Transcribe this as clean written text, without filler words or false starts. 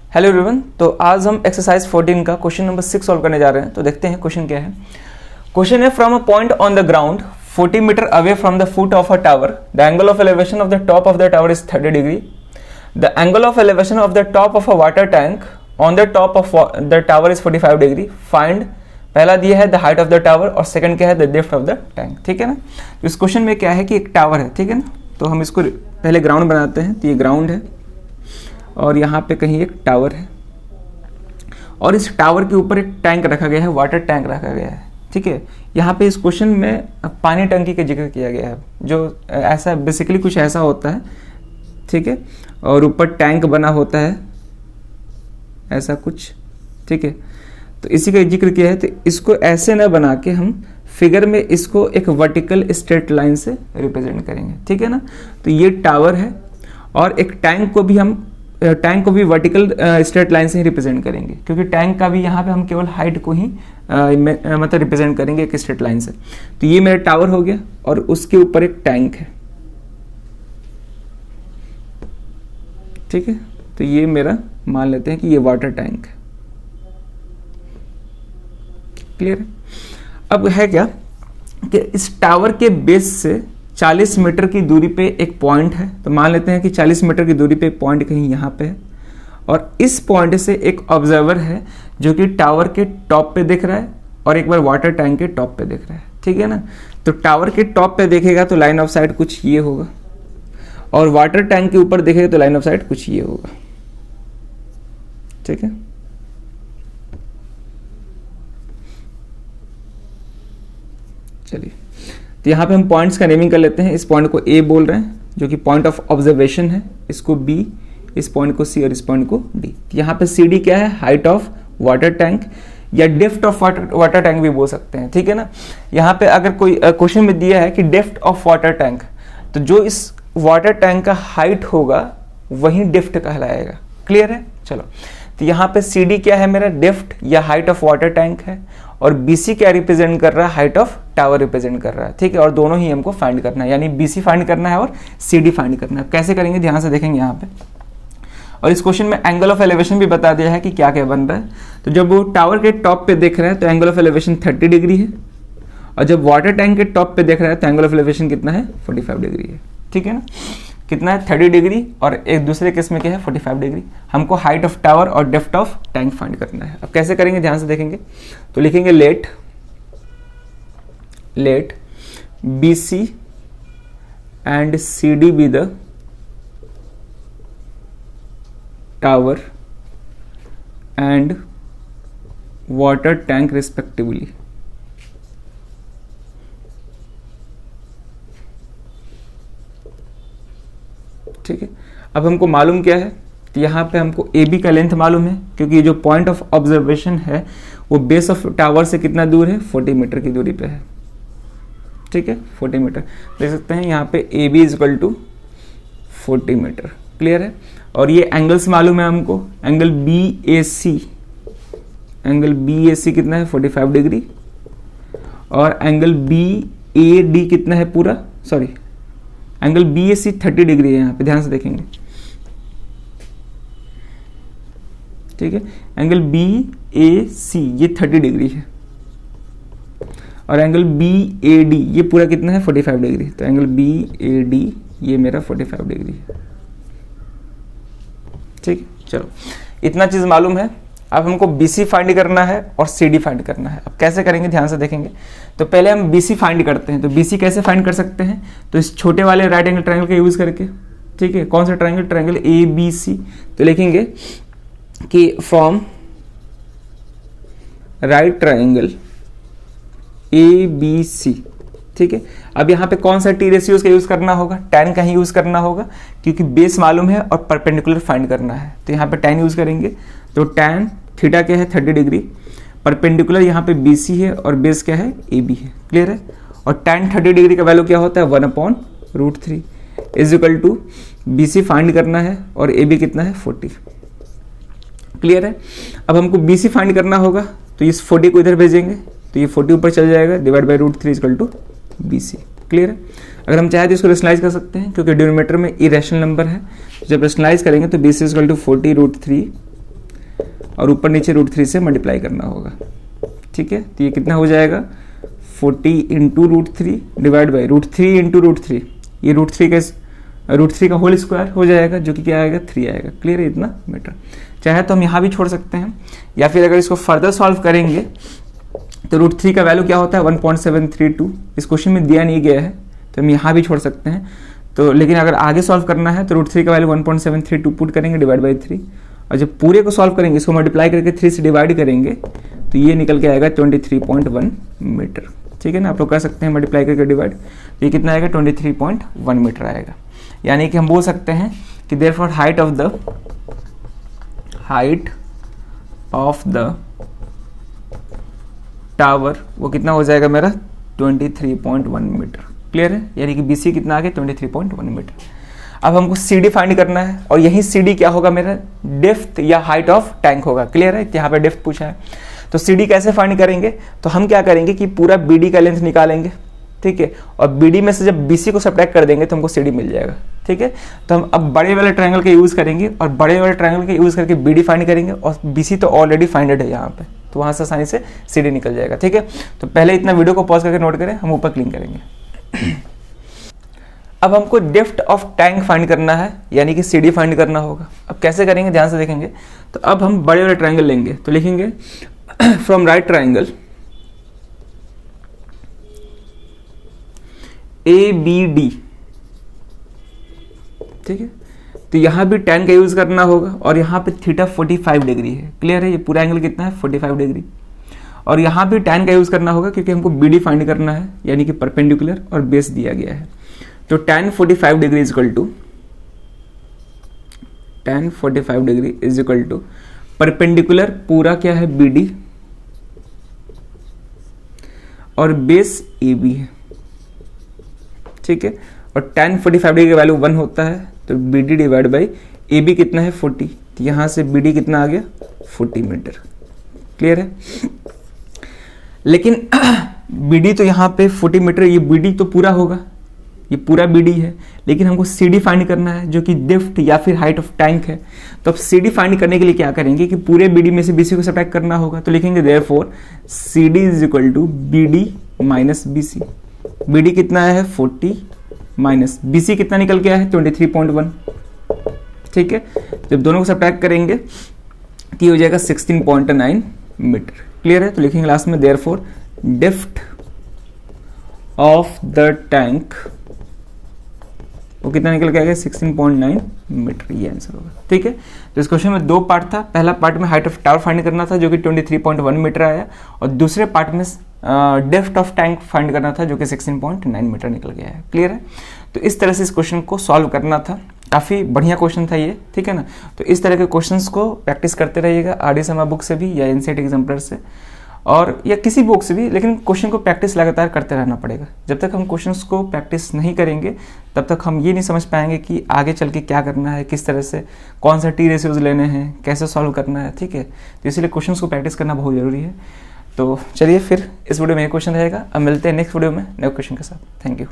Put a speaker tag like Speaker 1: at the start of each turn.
Speaker 1: Hello everyone. तो आज हम एक्सरसाइज 14 का क्वेश्चन नंबर 6 सॉल्व करने जा रहे हैं। तो देखते हैं क्वेश्चन क्या है। क्वेश्चन है from a point on the ground 40 metre away from the foot of a tower the angle of elevation of the top of the tower is 30 degree. The angle of elevation of the top of a water tank on the top of the tower is 45 degree. Find, पहला दिया है the height of the tower और second क्या है the depth of the tank. ठीक है ना। तो इस क्वेश्चन में क्या है कि एक टावर है, ठीक है ना। तो हम इसको पहले ग्राउंड बनाते हैं। तो ये ग्राउंड है और यहाँ पे कहीं एक टावर है और इस टावर के ऊपर एक टैंक रखा गया है, वाटर टैंक रखा गया है। ठीक है। यहाँ पे इस क्वेश्चन में पानी टंकी का जिक्र किया गया है, जो ऐसा बेसिकली कुछ ऐसा होता है, ठीक है। और ऊपर टैंक बना होता है ऐसा कुछ, ठीक है। तो इसी का जिक्र किया है। तो इसको ऐसे ना बना के हम फिगर में इसको एक वर्टिकल स्ट्रेट लाइन से रिप्रेजेंट करेंगे, ठीक है ना। तो ये टावर है और एक टैंक को भी वर्टिकल स्ट्रेट लाइन से ही रिप्रेजेंट करेंगे, क्योंकि टैंक का भी यहाँ पे हम केवल हाइट को ही मतलब रिप्रेजेंट करेंगे एक स्ट्रेट लाइन से। तो ये मेरा टावर हो गया और उसके ऊपर एक टैंक है, ठीक है। तो ये मेरा मान लेते हैं कि ये वाटर टैंक है। क्लियर है। अब है क्या कि इस टावर के बेस से 40 मीटर की दूरी पे एक पॉइंट है। तो मान लेते हैं कि 40 मीटर की दूरी पे एक पॉइंट कहीं यहाँ पे है और इस पॉइंट से एक ऑब्जर्वर है जो कि टावर के टॉप पे दिख रहा है और एक बार वाटर टैंक के टॉप पे दिख रहा है, ठीक है ना। तो टावर के टॉप पे देखेगा तो लाइन ऑफ साइट कुछ ये होगा और वाटर टैंक के ऊपर देखेगा तो लाइन ऑफ साइट कुछ ये होगा, ठीक है। चलिए, तो यहाँ पे हम पॉइंट्स का नेमिंग कर लेते हैं। इस पॉइंट को ए बोल रहे हैं जो कि पॉइंट ऑफ ऑब्जर्वेशन है, इसको बी, इस पॉइंट को सी और इस पॉइंट को डी। यहाँ पे सी डी क्या है, हाइट ऑफ वाटर टैंक या डेप्थ ऑफ वाटर टैंक भी बोल सकते हैं, ठीक है ना। यहाँ पे अगर कोई क्वेश्चन में दिया है कि डेप्थ ऑफ वाटर टैंक, तो जो इस वाटर टैंक का हाइट होगा वही डेप्थ कहलाएगा। क्लियर है। चलो, तो यहाँ पे सी डी क्या है, मेरा डेप्थ या हाइट ऑफ वाटर टैंक है और बीसी क्या रिप्रेजेंट कर रहा है, हाइट ऑफ टावर रिप्रेजेंट कर रहा है, ठीक है। और दोनों ही हमको फाइंड करना है, यानी बीसी फाइंड करना है और सीडी फाइंड करना है। कैसे करेंगे ध्यान से देखेंगे यहाँ पे। और इस क्वेश्चन में एंगल ऑफ एलिवेशन भी बता दिया है कि क्या क्या बन रहा है। तो जब वो टावर के टॉप पे देख रहा है तो एंगल ऑफ एलिवेशन 30 डिग्री है और जब वाटर टैंक के टॉप पे देख रहा है तो एंगल ऑफ एलिवेशन कितना है, 45 डिग्री है, ठीक है ना। कितना है, 30 डिग्री और एक दूसरे केस में क्या है, 45 डिग्री। हमको हाइट ऑफ टावर और डेप्थ ऑफ टैंक फाइंड करना है। अब कैसे करेंगे ध्यान से देखेंगे। तो लिखेंगे late BC and CD be the tower and water tank respectively। ठीक है। अब हमको मालूम क्या है, तो यहाँ पे हमको AB का लेंथ मालूम है, क्योंकि जो पॉइंट ऑफ ऑब्जर्वेशन है वो बेस ऑफ टावर से कितना दूर है, 40 मीटर की दूरी पे है, ठीक है। 40 मीटर देख सकते हैं यहाँ पे AB equal to 40 metre. Clear है। और ये एंगल्स मालूम है हमको, एंगल BAC कितना है, 45 डिग्री और एंगल BAD कितना है पूरा, सॉरी एंगल BAC 30 डिग्री है। यहाँ पे ध्यान से देखेंगे, ठीक है। एंगल BAC ये 30 डिग्री है और एंगल BAD ये पूरा कितना है, 45 डिग्री। तो एंगल BAD ये मेरा 45 डिग्री है, ठीक। चलो, इतना चीज मालूम है। अब हमको BC फाइंड करना है और CD फाइंड करना है। अब कैसे करेंगे ध्यान से देखेंगे। तो पहले हम BC फाइंड करते हैं। तो BC कैसे फाइंड कर सकते हैं, तो इस छोटे वाले राइट एंगल ट्रायंगल का यूज करके, ठीक है। कौन सा ट्रायंगल, ट्रायंगल ABC। तो लिखेंगे कि फ्रॉम राइट ट्रायंगल ABC, ठीक है। अब यहाँ पे कौन सा टी रेशियोज का यूज करना होगा, tan का ही यूज करना होगा, क्योंकि बेस मालूम है और परपेंडिकुलर फाइंड करना है। तो यहाँ पे tan यूज करेंगे। तो tan थीटा क्या है, 30 डिग्री। परपेंडिकुलर यहाँ पे BC है और बेस क्या है, AB है। क्लियर है। और tan 30 डिग्री का वैल्यू क्या होता है, 1/√3 is equal to BC find करना है और AB कितना है, 40। क्लियर है। अब हमको BC फाइंड करना होगा तो इस 40 को इधर भेजेंगे तो ये 40 ऊपर चल जाएगा, divide by √3 equal to BC। Clear है। अगर हम चाहे तो इसको रेशनलाइज कर सकते हैं, क्योंकि डिनोमिनेटर में इरेशनल नंबर है। जब रेशनलाइज करेंगे तो BC इक्वल टू 40√3 और ऊपर नीचे √3 से मल्टीप्लाई करना होगा, ठीक है। तो ये कितना हो जाएगा 40 इंटू √3 डिवाइड बाई √3 इंटू √3, ये √3 का होल स्क्वायर हो जाएगा, जो कि क्या आएगा 3 आएगा। क्लियर है इतना मीटर। चाहे तो हम यहाँ भी छोड़ सकते हैं, या फिर अगर इसको फर्दर सॉल्व करेंगे तो √3 का वैल्यू क्या होता है 1.732, इस क्वेश्चन में दिया नहीं गया है तो हम यहाँ भी छोड़ सकते हैं। तो लेकिन अगर आगे सॉल्व करना है तो √3 का वैल्यू 1.732 पुट करेंगे डिवाइड बाई 3, और जब पूरे को सॉल्व करेंगे इसको मल्टीप्लाई करके 3 से डिवाइड करेंगे तो ये निकल के आएगा 23.1 मीटर, ठीक है ना। आप लोग कर सकते हैं मल्टीप्लाई करके डिवाइड, तो ये कितना आएगा 23.1 मीटर आएगा। यानी कि हम बोल सकते हैं कि therefore height of the tower वो कितना हो जाएगा मेरा 23.1 मीटर। क्लियर है, यानी कि BC कितना आ गया 23.1 मीटर। अब हमको CD फाइंड करना है, और यही CD क्या होगा मेरा डेप्थ या हाइट ऑफ टैंक होगा। क्लियर है, यहाँ पे डेप्थ पूछा है, तो CD कैसे फाइंड करेंगे, तो हम क्या करेंगे कि पूरा BD का लेंथ निकालेंगे, ठीक है, और BD में से जब BC को सब्ट्रैक्ट कर देंगे तो हमको CD मिल जाएगा, ठीक है। तो हम अब बड़े वाले ट्रायंगल का यूज करेंगे, और बड़े वाले ट्रायंगल का यूज करके BD फाइंड करेंगे, और BC तो ऑलरेडी फाइंडेड है यहाँ पे, तो वहां से आसानी से CD निकल जाएगा, ठीक है। तो पहले इतना वीडियो को पॉज करके नोट करें, हम ऊपर क्लिक करेंगे। अब हमको डेप्थ ऑफ टैंक फाइंड करना है, यानी कि CD फाइंड करना होगा। अब कैसे करेंगे ध्यान से देखेंगे, तो अब हम बड़े वाले ट्रायंगल लेंगे, तो लिखेंगे फ्रॉम राइट ट्रायंगल ABD, ठीक है। तो यहां भी tan का यूज करना होगा, और यहां पे थीटा 45 डिग्री है। क्लियर है, ये पूरा एंगल कितना है 45 डिग्री, और यहां भी tan का यूज करना होगा क्योंकि हमको BD फाइंड करना है, यानी कि परपेंडिकुलर और बेस दिया गया है। तो tan 45 degree is equal to perpendicular पूरा क्या है BD, और बेस AB है, ठीक है। और tan 45 डिग्री का वैल्यू 1 होता है, तो BD डिवाइड बाई AB कितना है 40, तो यहां से BD कितना आ गया 40 मीटर। क्लियर है, लेकिन BD तो यहाँ पे 40 मीटर, ये BD तो पूरा होगा, ये पूरा BD है, लेकिन हमको CD फाइंड करना है जो कि डेप्थ या फिर हाइट ऑफ टैंक है। तो अब CD फाइंड करने के लिए क्या करेंगे कि पूरे BD में से BC को सब्ट्रैक्ट करना होगा, तो लिखेंगे therefore CD is equal to BD minus BC। BD कितना है 40 माइनस BC कितना निकल गया है 23.1, ठीक है। जब दोनों को सब्ट्रैक्ट करेंगे तो हो जाएगा 16.9 मीटर। क्लियर है, तो लिखेंगे लास्ट में therefore depth of the tank वो कितना निकल के आएगा 16.9 मीटर, ये आंसर होगा, ठीक है। तो इस क्वेश्चन में 2 पार्ट था, पहला पार्ट में हाइट ऑफ टावर फाइंड करना था जो कि 23.1 मीटर आया, और दूसरे पार्ट में डेप्थ ऑफ टैंक फाइंड करना था जो कि 16.9 मीटर निकल गया है। क्लियर है, तो इस तरह से इस क्वेश्चन को सॉल्व करना था। काफ़ी बढ़िया क्वेश्चन था ये, ठीक है ना। तो इस तरह के क्वेश्चंस को प्रैक्टिस करते रहिएगा RD शर्मा बुक से भी, या NCERT एग्जाम्पलर से, और या किसी बुक से भी, लेकिन क्वेश्चन को प्रैक्टिस लगातार करते रहना पड़ेगा। जब तक हम क्वेश्चंस को प्रैक्टिस नहीं करेंगे तब तक हम ये नहीं समझ पाएंगे कि आगे चल के क्या करना है, किस तरह से कौन सा T रेशियोज लेने हैं, कैसे सॉल्व करना है, ठीक है। तो इसलिए क्वेश्चंस को प्रैक्टिस करना बहुत ज़रूरी है। तो चलिए फिर इस वीडियो में एक क्वेश्चन रहेगा, अब मिलते हैं नेक्स्ट वीडियो में नए क्वेश्चन के साथ। Thank you.